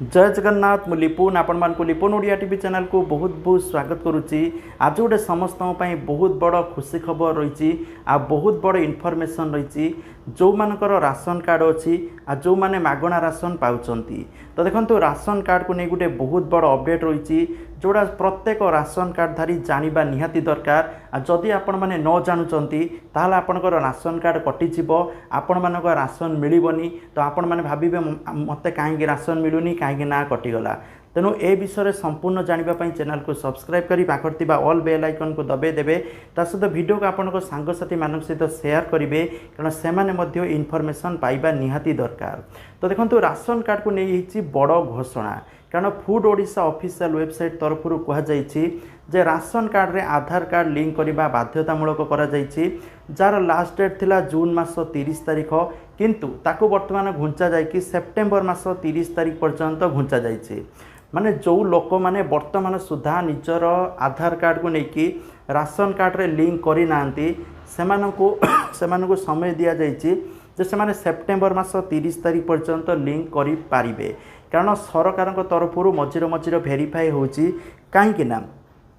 जय जगन्नाथ मु लिपुन आपण मान को लिपुन ओडिया टीवी चैनल को बहुत बहुत स्वागत करुच्ची। आज गोटे समस्त बहुत बड़ खुशी खबर रही आ बहुत बड़ इनफॉरमेशन रही जो मानकर राशन कार्ड अच्छी आ जो माने मागणा राशन पाउचंती। तो देखो राशन कार्ड को नहीं गोटे बहुत बड़ अपडेट रही जोड़ा प्रत्येक राशन कार्डधारी जानिबा निहाती दरकार। जदि आपण माने न जानुचंती ताहले आपणकर राशन कार्ड कटिजिव आपण मानक राशन मिलबनी। तो आपण माने भाबिबे मते काहेकि राशन मिलुनी काहेकि ना कटिगला। तेणु ए विषय संपूर्ण जानापी चैनल को सब्सक्राइब करी पाखर ऑल बेल आइकन को दबाई देवे। ता सहित वीडियो को आपण सांगसाथी मान सहित शेयर करेंगे कारण से इनफॉरमेशन पाइबा निहाती दरकार। तो देखो राशन कार्ड को नहीं बड़ घोषणा कारण फूड ओडिशा ऑफिशियल वेबसाइट तरफ कहुई राशन कार्ड रे आधार कार्ड लिंक करने बाध्यतामूलक जार लास्ट डेट थिला जून मास 30 तारीख किंतु ताकू वर्तमान घुंचा जाए सेप्टेम्बर मास 30 तारीख पर्यंत घुंचा जाए। माने जो लोक माने वर्तमान सुधा निजर आधार कार्ड को लेकिन राशन कार्ड रे लिंक करी नांती सेमानकु समय दिया जाइए जे से सेप्टेम्बर मास 30 तारीख पर्यंत लिंक करि पारिबे कारण सरकार तरफ मझिरे मझिरे भेरीफाई होची कहीं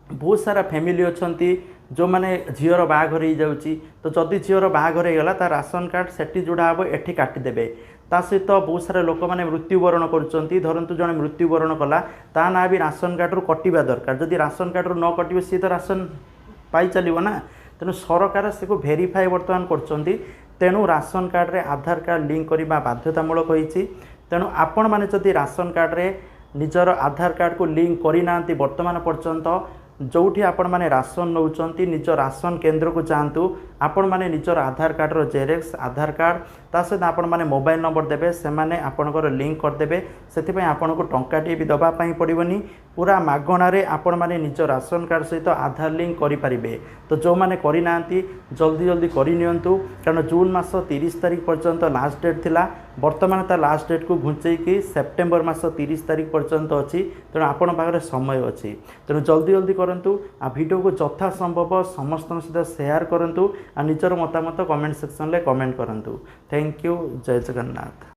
बहुत सारा फैमिली अच्छी जो मैंने झीर बाघर हो जाऊँगी। तो जदि झीर बाघर होगा ता राशन कार्ड सेठी जोड़ा हम एठी काटिदेवे। ता सहित बहुत सारे लोक मैंने मृत्युवरण करुँच धरतु जड़े मृत्युवरण कला ता ना भी राशन कार्ड रू कटिबा दरकार। जदि राशन कार्ड रू न कटे सी तो राशन पाई चलो ना। तेणु सरकार से को भेरीफाई बर्तमान कर तेणु राशन कार्ड रे आधार कार्ड लिंक करने बाध्यतामूलक होती। तेणु आपण मैंने जदि राशन कार्ड रे निजर आधार कार्ड को लिंक करना वर्तमान पर्यंत जोठी आपण माने राशन नौचंती निज राशन केंद्र को जातु आपण माने निजर आधार कार्ड रो जेरेक्स आधार कार्ड ता सहित आपण माने मोबाइल नंबर देबे से माने आपणकर लिंक करदेबे। से आपण को टंकाटे भी दबा पाई पड़िबनी पूरा मागणा रे आपण माने निज राशन कार्ड सहित आधार लिंक करि परिबे। तो जो माने करि नांती जल्दी जल्दी करि नियंतु कारण जून मास 30 तारीख पर्यंत लास्ट डेट थिला वर्तमान ता लास्ट डेट को घुंचई कि सेप्टेम्बर मास 30 तारीख पर्यंत अच्छी। तेणु आपण पाखरे समय अच्छी तेणु जल्दी जल्दी करंतु आ वीडियो को यथा संभव समस्त सहित शेयर करंतु आ निजर मतामत कमेंट सेक्शन में कमेंट करंतु। Thank you. जय जगन्नाथ।